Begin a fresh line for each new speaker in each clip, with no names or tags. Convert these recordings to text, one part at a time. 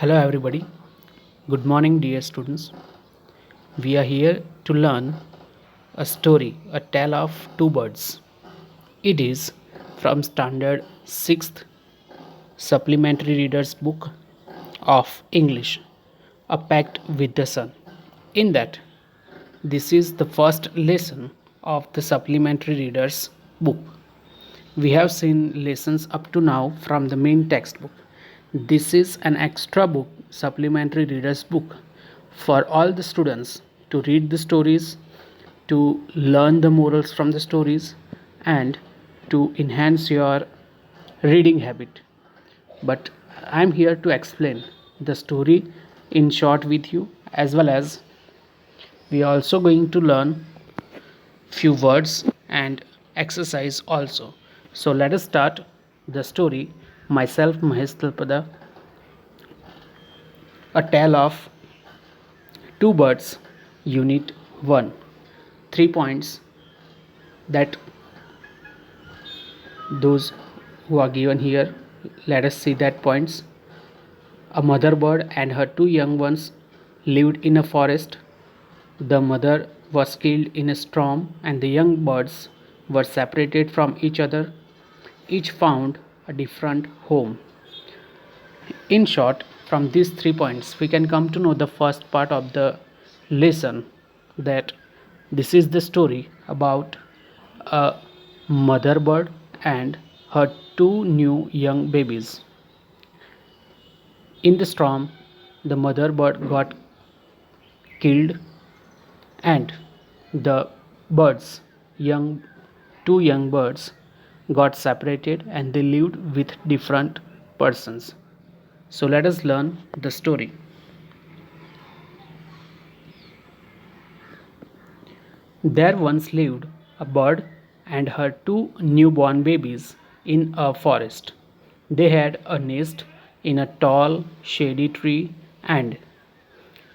Hello, everybody. Good morning, dear students. We are here to learn a story, a tale of two birds. It is from Standard 6th Supplementary Readers Book of English, A Pact with the Sun. In that, this is the first lesson of the Supplementary Readers Book. We have seen lessons up to now from the main textbook. This is an extra book, supplementary reader's book for all the students to read the stories, to learn the morals from the stories, and to enhance your reading habit. But I'm here to explain the story in short with you, as well as we are also going to learn few words and exercise also. So let us start the story. Myself, Mahesh Talpada, a tale of two birds, unit 1. 3 points that those who are given here. Let us see that points. A mother bird and her two young ones lived in a forest. The mother was killed in a storm, and the young birds were separated from each other. Each found a different home. In short, from these 3 points, we can come to know the first part of the lesson, that this is the story about a mother bird and her two new young babies. In the storm, the mother bird got killed, and the birds, young two young birds, got separated and they lived with different persons. So let us learn the story. There once lived a bird and her two newborn babies in a forest. They had a nest in a tall, shady tree, and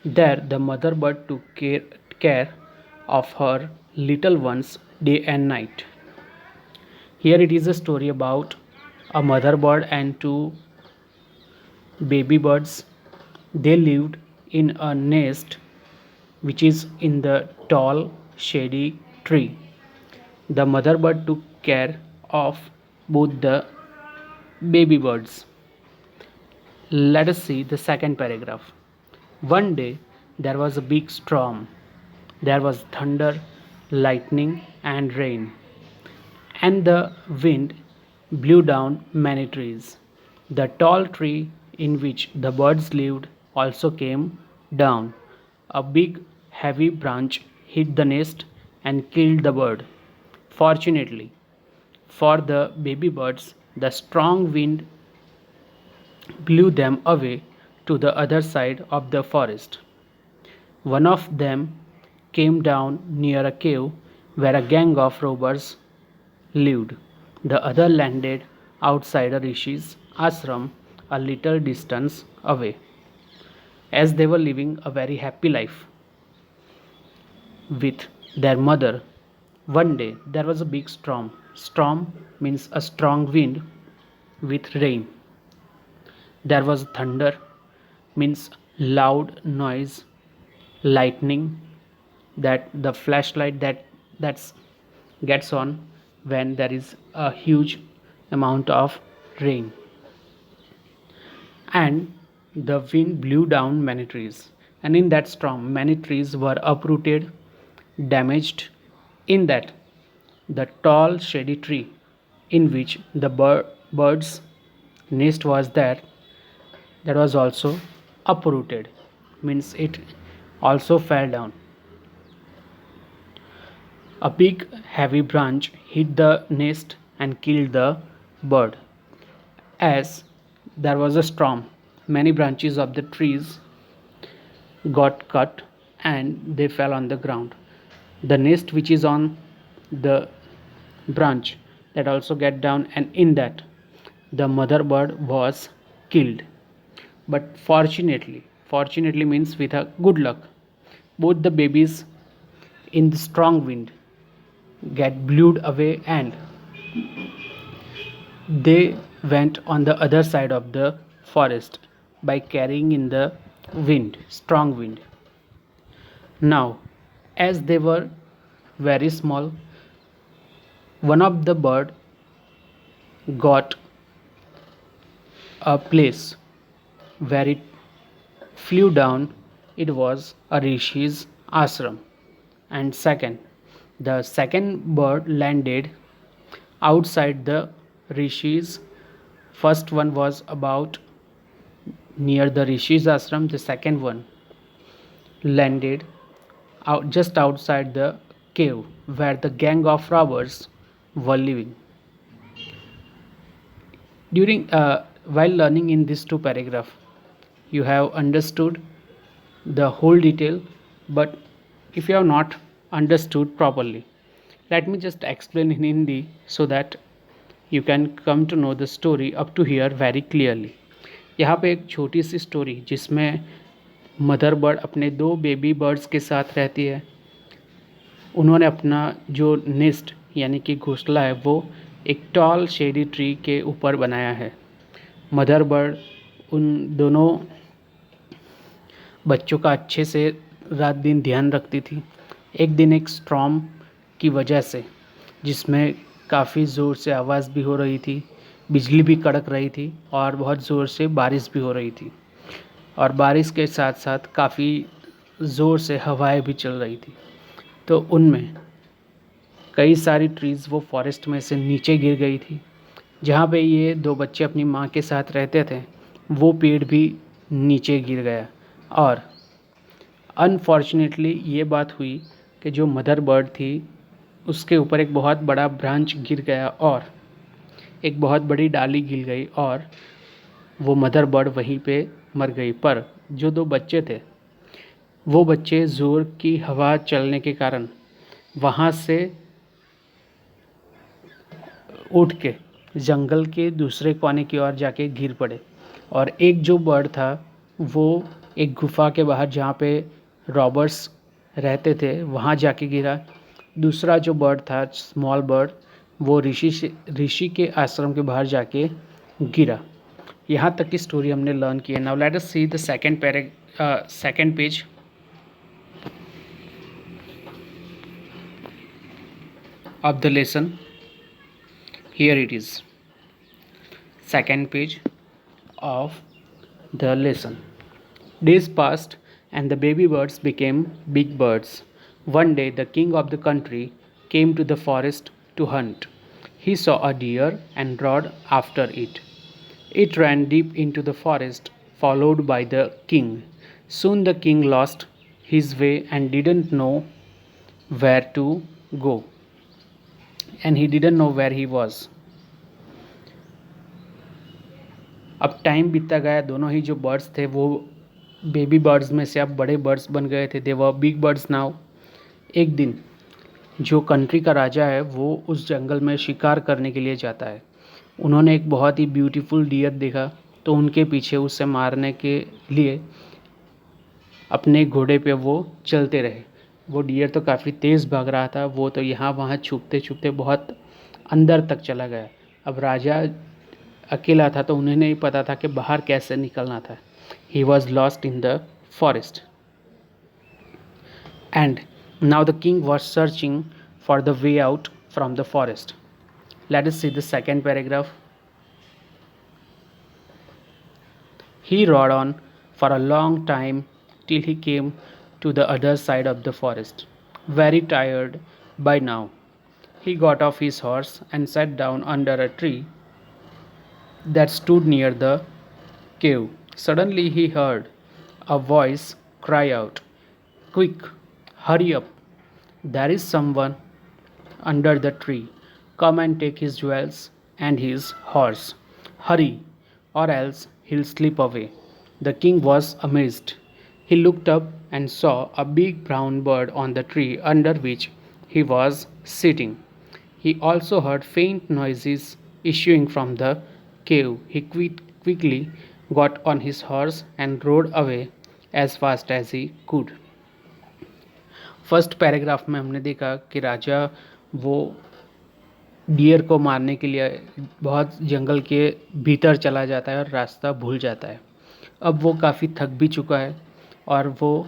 there the mother bird took care of her little ones day and night. Here it is a story about a mother bird and two baby birds. They lived in a nest which is in the tall, shady tree. The mother bird took care of both the baby birds. Let us see the second paragraph. One day there was a big storm. There was thunder, lightning, and rain, and the wind blew down many trees. The tall tree in which the birds lived also came down. A big, heavy branch hit the nest and killed the bird. Fortunately for the baby birds, the strong wind blew them away to the other side of the forest. One of them came down near a cave where a gang of robbers lived. The other landed outside a rishi's ashram a little distance away. As they were living a very happy life with their mother, one day there was a big storm. Storm means a strong wind with rain. There was thunder, means loud noise, lightning, that the flashlight that's gets on when there is a huge amount of rain, and the wind blew down many trees, and in that storm many trees were uprooted, damaged. In that, the tall shady tree in which the bird's nest was there, that was also uprooted, means it also fell down. A big heavy branch hit the nest and killed the bird. As there was a storm, many branches of the trees got cut and they fell on the ground. The nest which is on the branch, that also get down, and in that the mother bird was killed. But fortunately means with a good luck, both the babies in the strong wind get blew away and they went on the other side of the forest. by carrying in the wind, strong wind. Now, as they were very small, one of the bird got a place where it flew down. It was a Rishi's ashram. And second, the second bird landed outside the Rishi's. First one was about near the Rishi's ashram. The second one landed just outside the cave where the gang of robbers were living. During while learning in these two paragraphs, you have understood the whole detail, but if you have not understood properly, let me just explain in Hindi so that you can come to know the story up to here very clearly. यहाँ पे एक छोटी सी story जिसमें mother bird अपने दो baby birds के साथ रहती है। उन्होंने अपना जो नेस्ट यानी कि घोंसला है वो एक टॉल शेडी ट्री के ऊपर बनाया है। मदर बर्ड उन दोनों बच्चों का अच्छे से रात दिन ध्यान रखती थी। एक दिन एक स्टॉर्म की वजह से जिसमें काफ़ी ज़ोर से आवाज़ भी हो रही थी, बिजली भी कड़क रही थी और बहुत ज़ोर से बारिश भी हो रही थी, और बारिश के साथ साथ काफ़ी ज़ोर से हवाएं भी चल रही थी। तो उनमें कई सारी ट्रीज़ वो फॉरेस्ट में से नीचे गिर गई थी। जहाँ पे ये दो बच्चे अपनी माँ के साथ रहते थे वो पेड़ भी नीचे गिर गया, और अनफॉर्चुनेटली ये बात हुई कि जो मदर बर्ड थी उसके ऊपर एक बहुत बड़ा ब्रांच गिर गया और एक बहुत बड़ी डाली गिर गई और वो मदर बर्ड वहीं पे मर गई। पर जो दो बच्चे थे वो बच्चे ज़ोर की हवा चलने के कारण वहाँ से उठ के जंगल के दूसरे कोने की ओर जाके गिर पड़े, और एक जो बर्ड था वो एक गुफा के बाहर जहाँ पे रॉबर्स रहते थे वहाँ जाके गिरा। दूसरा जो बर्ड था स्मॉल बर्ड वो ऋषि के आश्रम के बाहर जाके गिरा। यहाँ तक की स्टोरी हमने लर्न की है। Now let us see the second page. of the lesson. Here it is, second page of the lesson. Days passed and the baby birds became big birds. One day the king of the country came to the forest to hunt. He saw a deer and rode after it. It ran deep into the forest, followed by the king. Soon the king lost his way and didn't know where to go, and he didn't know where he was. अब time बीतता गया, दोनों ही जो birds थे वो baby birds में से अब बड़े बर्ड्स बन गए थे। दे वर बिग बर्ड्स नाउ। एक दिन जो कंट्री का राजा है वो उस जंगल में शिकार करने के लिए जाता है। उन्होंने एक बहुत ही ब्यूटीफुल डियर देखा तो उनके पीछे उसे मारने के लिए अपने घोड़े पे वो चलते रहे। वो डियर तो काफ़ी तेज़ भाग रहा था, वो तो यहाँ वहाँ छुपते छुपते बहुत अंदर तक चला गया। अब राजा अकेला था तो उन्हें नहीं पता था कि बाहर कैसे निकलना था। He was lost in the forest and now the king was searching for the way out from the forest. Late us see the second paragraph. He rode on for a long time till he came to the other side of the forest. Very tired by now, he got off his horse and sat down under a tree that stood near the cave. Suddenly he heard a voice cry out, "Quick, hurry up! There is someone under the tree. Come and take his jewels and his horse. Hurry, or else he'll slip away." The king was amazed. He looked up and saw a big brown bird on the tree under which he was sitting. He also heard faint noises issuing from the cave. He quickly got on his horse and rode away as fast as he could. First paragraph में हमने देखा कि राजा वो dear को मारने के लिए बहुत जंगल के भीतर चला जाता है और रास्ता भूल जाता है। अब वो काफ़ी थक भी चुका है और वो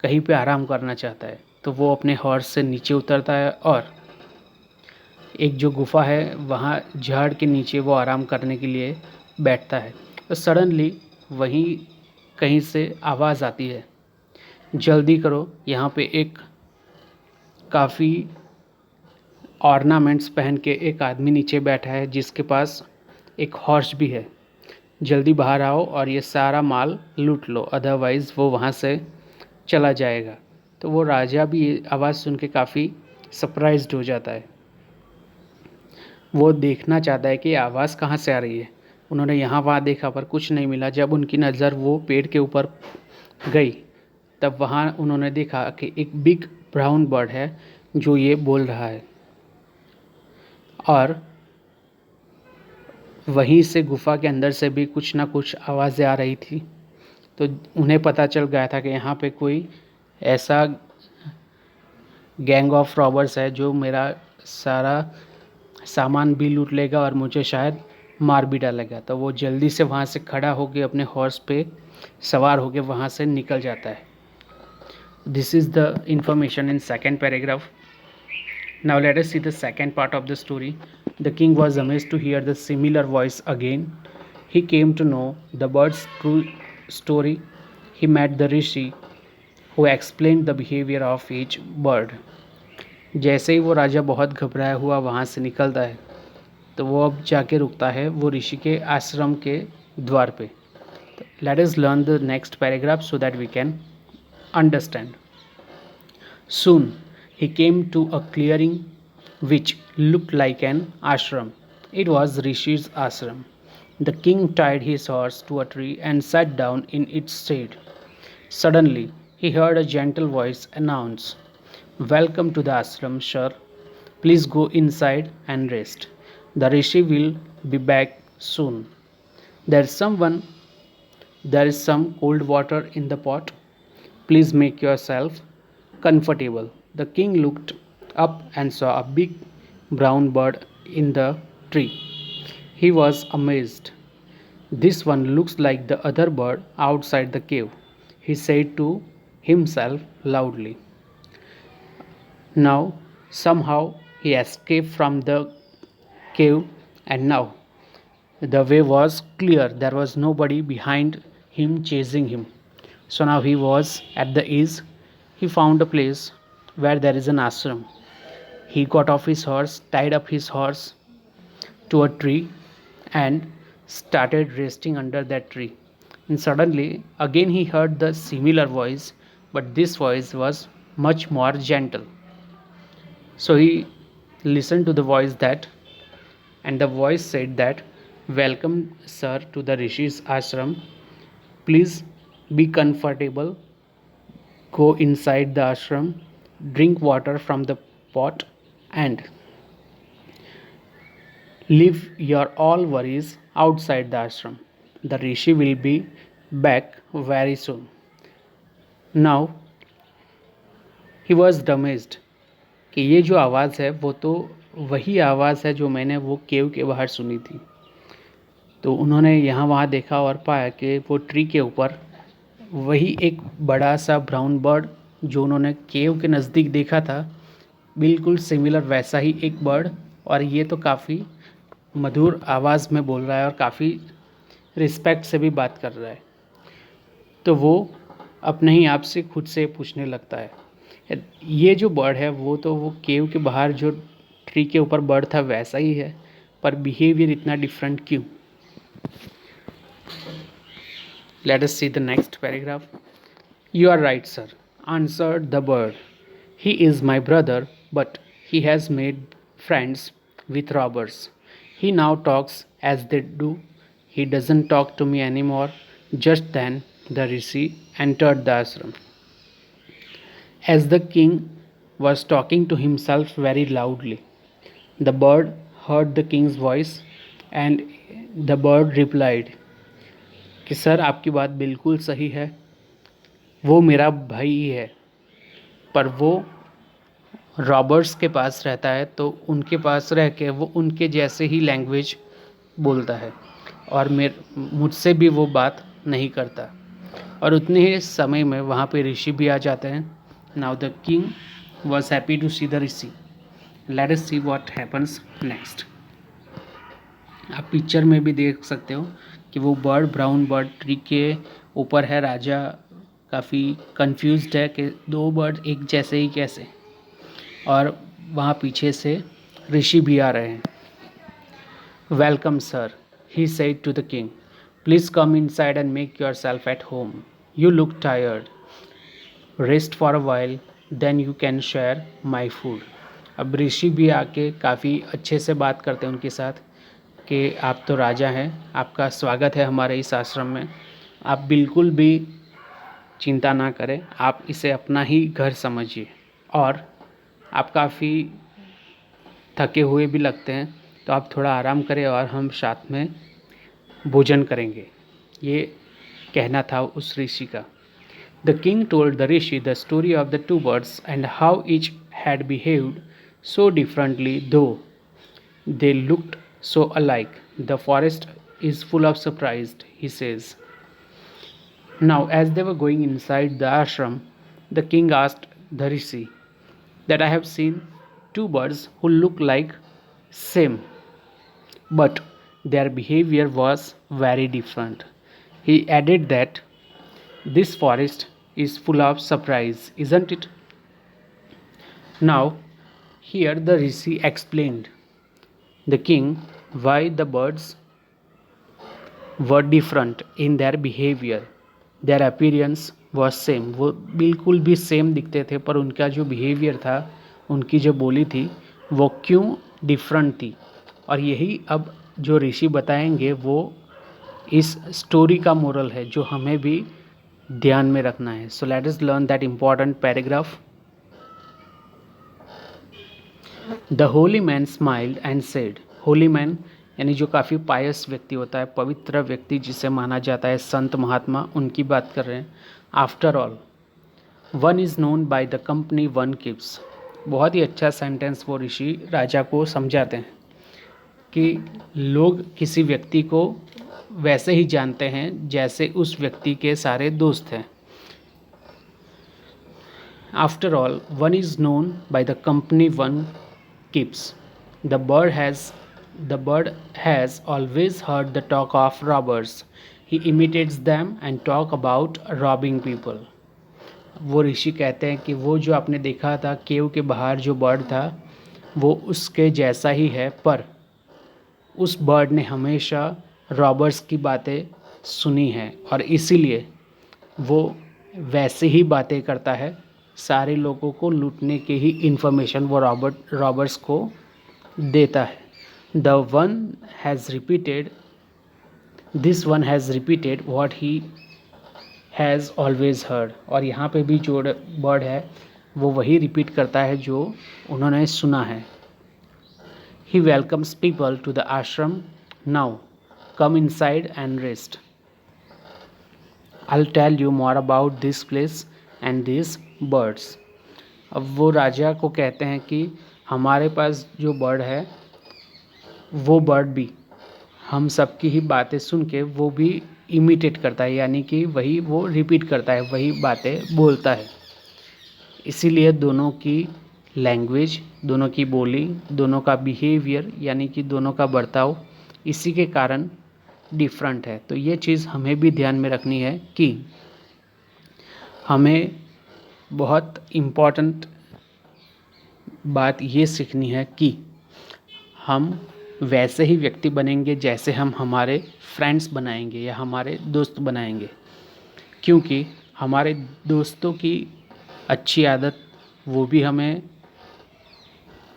कहीं पे आराम करना चाहता है। तो वो अपने हॉर्स से नीचे उतरता है और एक जो गुफ़ा है वहाँ झाड़ के नीचे वो आराम करने के लिए बैठता है। तो सडनली वहीं कहीं से आवाज़ आती है, जल्दी करो, यहाँ पे एक काफ़ी ऑर्नामेंट्स पहन के एक आदमी नीचे बैठा है जिसके पास एक हॉर्स भी है। जल्दी बाहर आओ और ये सारा माल लूट लो, अदरवाइज़ वो वहाँ से चला जाएगा। तो वो राजा भी ये आवाज़ सुन के काफ़ी सरप्राइज्ड हो जाता है। वो देखना चाहता है कि ये आवाज़ कहाँ से आ रही है। उन्होंने यहाँ वहाँ देखा पर कुछ नहीं मिला। जब उनकी नज़र वो पेड़ के ऊपर गई तब वहाँ उन्होंने देखा कि एक बिग ब्राउन बर्ड है जो ये बोल रहा है और वहीं से गुफ़ा के अंदर से भी कुछ ना कुछ आवाज़ें आ रही थी। तो उन्हें पता चल गया था कि यहाँ पे कोई ऐसा गैंग ऑफ रॉबर्स है जो मेरा सारा सामान भी लूट लेगा और मुझे शायद मार भी डालेगा। तो वो जल्दी से वहाँ से खड़ा होकर अपने हॉर्स पे सवार होकर वहाँ से निकल जाता है। This is the information in second paragraph. Now let us see the second part of the story. The king was amazed to hear the similar voice again. He came to know the bird's true story. He met the rishi who explained the behavior of each bird. जैसे ही वो राजा बहुत घबराया हुआ वहाँ से निकलता है तो वो अब जाके रुकता है वो ऋषि के आश्रम के द्वार पे। Let us learn the next paragraph so that we can understand. Soon he came to a clearing which looked like an ashram. It was Rishi's ashram. The king tied his horse to a tree and sat down in its shade. Suddenly, he heard a gentle voice announce, "Welcome to the ashram, sir. Please go inside and rest. The Rishi will be back soon. There's someone, there is some cold water in the pot. Please make yourself comfortable." The king looked up and saw a big brown bird in the tree. He was amazed. "This one looks like the other bird outside the cave," he said to himself loudly. Now, somehow, he escaped from the cave, and now the way was clear. There was nobody behind him chasing him. So now he was at the ease. He found a place where there is an ashram. He got off his horse, tied up his horse to a tree, and started resting under that tree. And suddenly, again he heard the similar voice, but this voice was much more gentle. So he listened to the voice that, and the voice said that, "Welcome, sir, to the Rishi's ashram. Please be comfortable. Go inside the ashram, drink water from the pot, and leave your all worries outside the ashram. The Rishi will be back very soon." Now he was amazed कि ये जो आवाज़ है वो तो वही आवाज़ है जो मैंने वो केव के बाहर सुनी थी। तो उन्होंने यहाँ वहाँ देखा और पाया कि वो ट्री के ऊपर वही एक बड़ा सा ब्राउन बर्ड जो उन्होंने केव के नज़दीक देखा था, बिल्कुल सिमिलर वैसा ही एक बर्ड, और ये तो काफ़ी मधुर आवाज़ में बोल रहा है और काफ़ी रिस्पेक्ट से भी बात कर रहा है। तो वो अपने ही आप से खुद से पूछने लगता है, ये जो बर्ड है वो तो वो केव के बाहर जो ट्री के ऊपर बर्ड था वैसा ही है, पर बिहेवियर इतना डिफरेंट क्यों? Let us see the next paragraph. "You are right, sir," answered the bird. "He is my brother, but he has made friends with robbers. He now talks as they do. He doesn't talk to me anymore." Just then, the Rishi entered the ashram. As the king was talking to himself very loudly, the bird heard the king's voice, and the bird replied कि sir आपकी बात बिल्कुल सही है, वो मेरा भाई ही है, पर वो रॉबर्ट्स के पास रहता है तो उनके पास रह के वो उनके जैसे ही लैंग्वेज बोलता है और मुझसे भी वो बात नहीं करता। और उतने ही समय में वहाँ पे ऋषि भी आ जाते हैं। Now the king was happy to see the rishi. Let us see what happens next. आप पिक्चर में भी देख सकते हो कि वो बर्ड, ब्राउन बर्ड ट्री के ऊपर है। राजा काफ़ी कंफ्यूज्ड है कि दो बर्ड एक जैसे ही कैसे। और वहाँ पीछे से ऋषि भी आ रहे हैं। Welcome sir, he said to the king. Please come inside and make yourself at home. You look tired. Rest for a while, then you can share my food. अब ऋषि भी आके काफ़ी अच्छे से बात करते हैं उनके साथ कि आप तो राजा हैं, आपका स्वागत है हमारे इस आश्रम में। आप बिल्कुल भी चिंता ना करें, आप इसे अपना ही घर समझिए। और आप काफ़ी थके हुए भी लगते हैं, तो आप थोड़ा आराम करें और हम साथ में भोजन करेंगे। ये कहना था उस ऋषि का। The king told the rishi the story of the two birds and how each had behaved so differently though they looked so alike. The forest is full of surprise, he says. Now, as they were going inside the ashram, the king asked the rishi that I have seen two birds who look like same, but their behavior was very different. He added that this forest is full of surprise, isn't it? Now, here the rishi explained the king why the birds were different in their behavior. Their appearance was same. वो बिल्कुल भी same दिखते थे, पर उनका जो behaviour था, उनकी जो बोली थी, वो क्यों डिफरेंट थी। और यही अब जो ऋषि बताएंगे वो इस स्टोरी का मोरल है जो हमें भी ध्यान में रखना है। So let us learn that important paragraph. The Holi man smiled and said. Holi man यानी जो काफ़ी पायस व्यक्ति होता है, पवित्र व्यक्ति जिसे माना जाता है, संत महात्मा, उनकी बात कर रहे हैं। After all one is known by the company one keeps. बहुत ही अच्छा सेंटेंस वो ऋषि राजा को समझाते हैं कि लोग किसी व्यक्ति को वैसे ही जानते हैं जैसे उस व्यक्ति के सारे दोस्त हैं। After all one is known by the company one keeps. The bird has always heard the talk of robbers. He imitates them and talk about robbing people. वो ऋषि कहते हैं कि वो जो आपने देखा था केव के बाहर जो बर्ड था वो उसके जैसा ही है, पर उस बर्ड ने हमेशा रॉबर्स की बातें सुनी हैं और इसीलिए वो वैसे ही बातें करता है। सारे लोगों को लूटने की ही इन्फॉर्मेशन वो रॉबर्स को देता है। The one has repeated this one has repeated what he has always heard. और यहाँ पे भी जो बर्ड है वो वही रिपीट करता है जो उन्होंने सुना है। ही वेलकम्स पीपल टू द आश्रम। Now come inside and rest. I'll tell you more about this place and these birds. अब वो राजा को कहते हैं कि हमारे पास जो बर्ड है वो बर्ड भी हम सबकी ही बातें सुन के वो भी इमिटेट करता है, यानी कि वही वो रिपीट करता है, वही बातें बोलता है। इसीलिए दोनों की लैंग्वेज, दोनों की बोली, दोनों का बिहेवियर यानी कि दोनों का बर्ताव इसी के कारण डिफरेंट है। तो ये चीज़ हमें भी ध्यान में रखनी है कि हमें बहुत इम्पॉर्टेंट बात ये सीखनी है कि हम वैसे ही व्यक्ति बनेंगे जैसे हम हमारे फ्रेंड्स बनाएंगे या हमारे दोस्त बनाएंगे, क्योंकि हमारे दोस्तों की अच्छी आदत वो भी हमें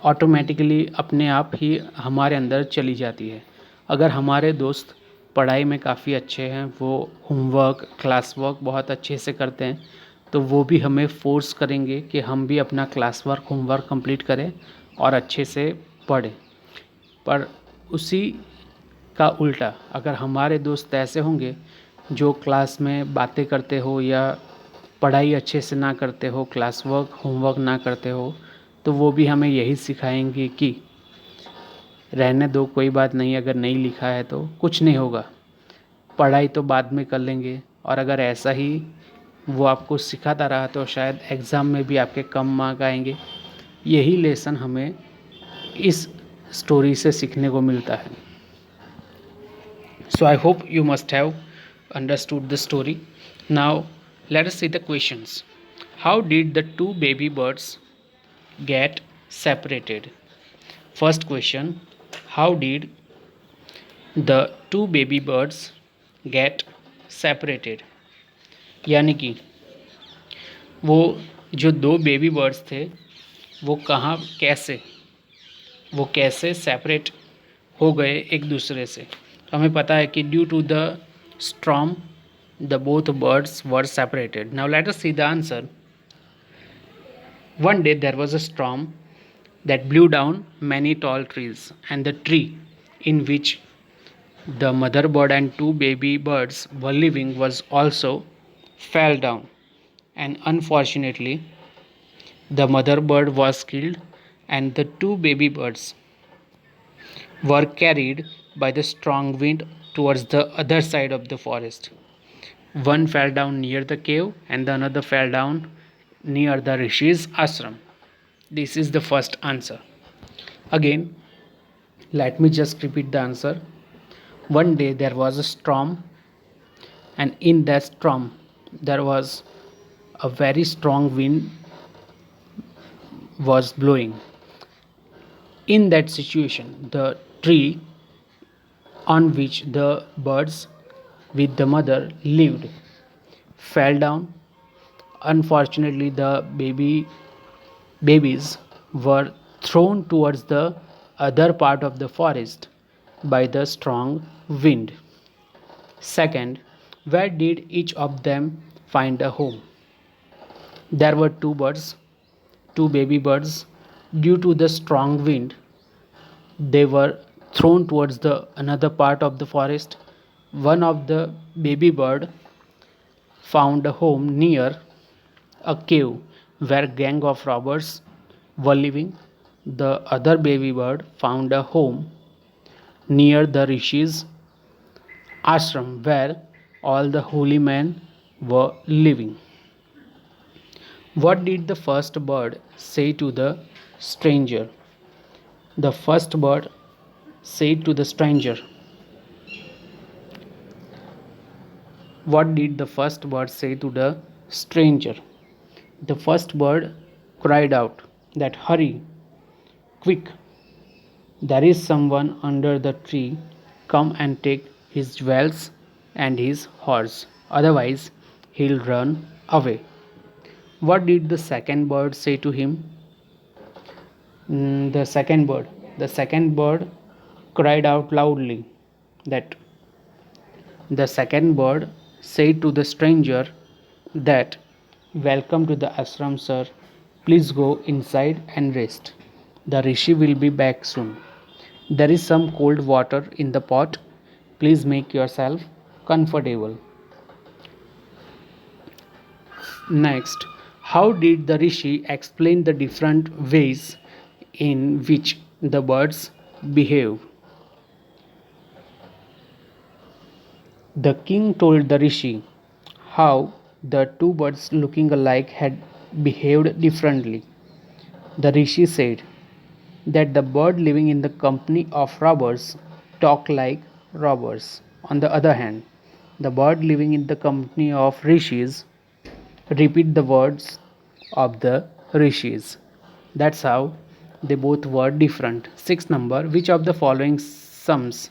ऑटोमेटिकली अपने आप ही हमारे अंदर चली जाती है। अगर हमारे दोस्त पढ़ाई में काफ़ी अच्छे हैं, वो होमवर्क, क्लास वर्क बहुत अच्छे से करते हैं, तो वो भी हमें फोर्स करेंगे कि हम भी अपना क्लास वर्क, होमवर्क कंप्लीट करें और अच्छे से पढ़ें। पर उसी का उल्टा अगर हमारे दोस्त ऐसे होंगे जो क्लास में बातें करते हो या पढ़ाई अच्छे से ना करते हो, क्लास वर्क, होमवर्क ना करते हो, तो वो भी हमें यही सिखाएंगे कि रहने दो, कोई बात नहीं, अगर नहीं लिखा है तो कुछ नहीं होगा। पढ़ाई तो बाद में कर लेंगे, और अगर ऐसा ही वो आपको सिखाता रहा तो शायद एग्ज़ाम में भी आपके कम मार्क आएंगे। यही लेसन हमें इस स्टोरी से सीखने को मिलता है। So I hope you must have understood the story. Now let us see the questions. How did the two baby birds get separated? First question, how did the two baby birds get separated? यानी कि वो जो दो baby birds थे वो कैसे separate हो गए एक दूसरे से। तो हमें पता है कि due to the storm the both birds were separated. Now let us see the answer. One day there was a storm that blew down many tall trees, and the tree in which the mother bird and two baby birds were living was also fell down, and unfortunately the mother bird was killed and the two baby birds were carried by the strong wind towards the other side of the forest. One fell down near the cave and the another fell down near the Rishi's ashram. This is the first answer. Again, let me just repeat the answer. One day there was a storm, and in that storm there was a very strong wind was blowing. In that situation, the tree on which the birds with the mother lived fell down. Unfortunately, the babies were thrown towards the other part of the forest by the strong wind. Second, where did each of them find a home? There were two baby birds. Due to the strong wind, they were thrown towards the another part of the forest. One of the baby bird found a home near a cave where gang of robbers were living. The other baby bird found a home near the Rishi's ashram where all the holy men were living. What did the first bird say to the stranger? The first bird said to the stranger. What did the first bird say to the stranger? The first bird cried out that, "Hurry, quick, there is someone under the tree. Come and take his jewels and his horse, otherwise he'll run away." What did the second bird say to him? The second bird cried out loudly that the second bird said to the stranger that, "Welcome to the ashram, sir. Please go inside and rest. The rishi will be back soon. There is some cold water in the pot. Please make yourself comfortable." Next, how did the rishi explain the different ways in which the birds behave? The king told the rishi how the two birds looking alike had behaved differently. The rishi said that the bird living in the company of robbers talk like robbers. On the other hand, the bird living in the company of rishis repeat the words of the rishis. That's how they both were different. Sixth number, which of the following sums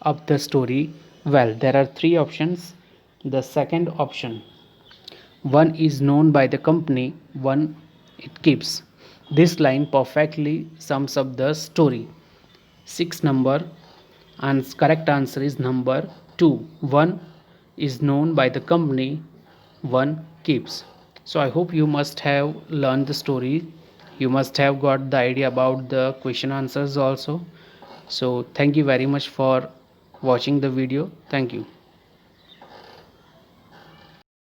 up the story well? There are three options. The second option, one is known by the company, one it keeps. This line perfectly sums up the story. Sixth number, and correct answer is number 2. One is known by the company, one keeps. So I hope you must have learned the story. You must have got the idea about the question answers also. So thank you very much for watching the video. Thank you.